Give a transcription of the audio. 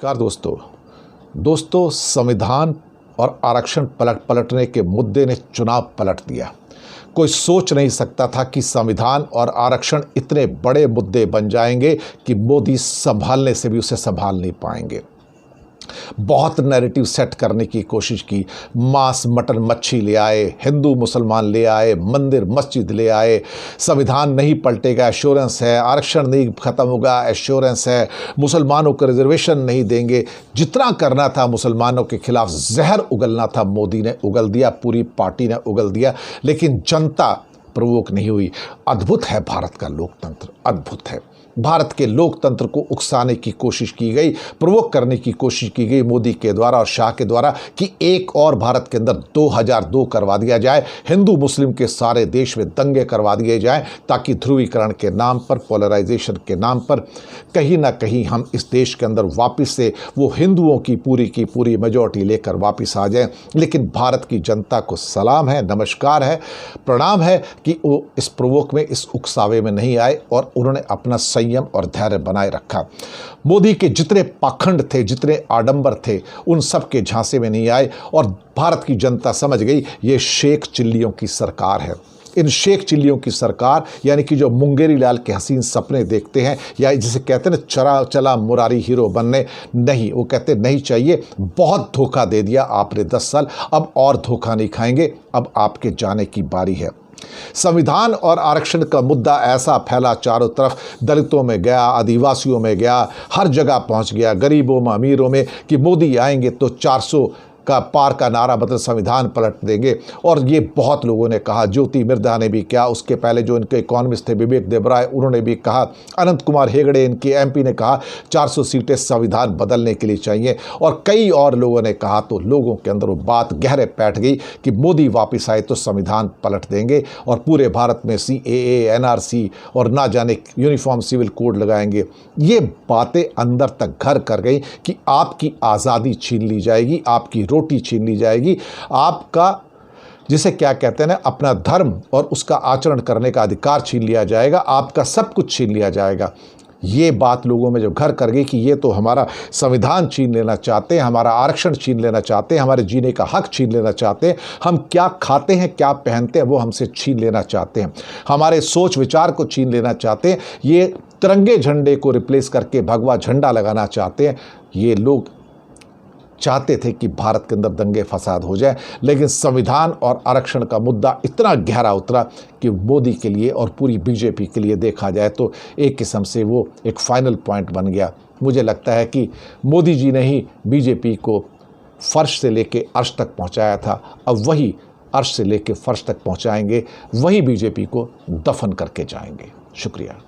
नमस्कार दोस्तों संविधान और आरक्षण पलटने के मुद्दे ने चुनाव पलट दिया। कोई सोच नहीं सकता था कि संविधान और आरक्षण इतने बड़े मुद्दे बन जाएंगे कि मोदी संभालने से भी उसे संभाल नहीं पाएंगे। बहुत नैरेटिव सेट करने की कोशिश की, मांस मटन मच्छी ले आए, हिंदू मुसलमान ले आए, मंदिर मस्जिद ले आए, संविधान नहीं पलटेगा एश्योरेंस है, आरक्षण नहीं खत्म होगा एश्योरेंस है, मुसलमानों को रिजर्वेशन नहीं देंगे। जितना करना था मुसलमानों के खिलाफ जहर उगलना था मोदी ने उगल दिया, पूरी पार्टी ने उगल दिया, लेकिन जनता प्रवोक नहीं हुई। अद्भुत है भारत का लोकतंत्र, अद्भुत है। भारत के लोकतंत्र को उकसाने की कोशिश की गई, प्रवोक करने की कोशिश की गई मोदी के द्वारा और शाह के द्वारा कि एक और भारत के अंदर 2002 करवा दिया जाए, हिंदू मुस्लिम के सारे देश में दंगे करवा दिए जाएं, ताकि ध्रुवीकरण के नाम पर, पोलराइजेशन के नाम पर कहीं ना कहीं हम इस देश के अंदर वापस से वो हिंदुओं की पूरी मेजॉरिटी लेकर वापस आ जाएं। लेकिन भारत की जनता को सलाम है, नमस्कार है, प्रणाम है कि वो इस प्रवोक में, इस उकसावे में नहीं आए और उन्होंने अपना संयम और धैर्य बनाए रखा। मोदी के जितने पाखंड थे, जितने आडंबर थे, उन सब के झांसे में नहीं आए और भारत की जनता समझ गई ये शेख चिल्लियों की सरकार है। इन शेख चिल्लियों की सरकार, यानी कि जो मुंगेरी लाल के हसीन सपने देखते हैं, या जिसे कहते हैं ना चला मुरारी हीरो बनने, नहीं, वो कहते नहीं चाहिए। बहुत धोखा दे दिया आपने 10 साल, अब और धोखा नहीं खाएंगे, अब आपके जाने की बारी है। संविधान और आरक्षण का मुद्दा ऐसा फैला चारों तरफ, दलितों में गया, आदिवासियों में गया, हर जगह पहुंच गया, गरीबों में, अमीरों में, कि मोदी आएंगे तो 400 का पार का नारा मतलब संविधान पलट देंगे। और ये बहुत लोगों ने कहा, ज्योति मिर्धा ने भी कहा, उसके पहले जो इनके इकोनॉमिस्ट थे विवेक देबराय, उन्होंने भी कहा, अनंत कुमार हेगड़े इनके एमपी ने कहा 400 सीटें संविधान बदलने के लिए चाहिए, और कई और लोगों ने कहा। तो लोगों के अंदर वो बात गहरे बैठ गई कि मोदी वापस आए तो संविधान पलट देंगे और पूरे भारत में CAA, NRC और ना जाने यूनिफॉर्म सिविल कोड लगाएंगे। ये बातें अंदर तक घर कर गई कि आपकी आज़ादी छीन ली जाएगी, आपकी रोटी छीन ली जाएगी, आपका जिसे क्या कहते हैं ना, अपना धर्म और उसका आचरण करने का अधिकार छीन लिया जाएगा, आपका सब कुछ छीन लिया जाएगा। ये बात लोगों में जो घर कर गई कि ये तो हमारा संविधान छीन लेना चाहते हैं, हमारा आरक्षण छीन लेना चाहते हैं, हमारे जीने का हक छीन लेना चाहते हैं, हम क्या खाते हैं, क्या पहनते हैं, वो हमसे छीन लेना चाहते हैं, हमारे सोच विचार को छीन लेना चाहते हैं, ये तिरंगे झंडे को रिप्लेस करके भगवा झंडा लगाना चाहते हैं। ये लोग चाहते थे कि भारत के अंदर दंगे फसाद हो जाए, लेकिन संविधान और आरक्षण का मुद्दा इतना गहरा उतरा कि मोदी के लिए और पूरी बीजेपी के लिए देखा जाए तो एक किस्म से वो एक फाइनल पॉइंट बन गया। मुझे लगता है कि मोदी जी ने ही बीजेपी को फर्श से लेके अर्श तक पहुंचाया था, अब वही अर्श से लेके फर्श तक पहुंचाएंगे, वही बीजेपी को दफन करके जाएंगे। शुक्रिया।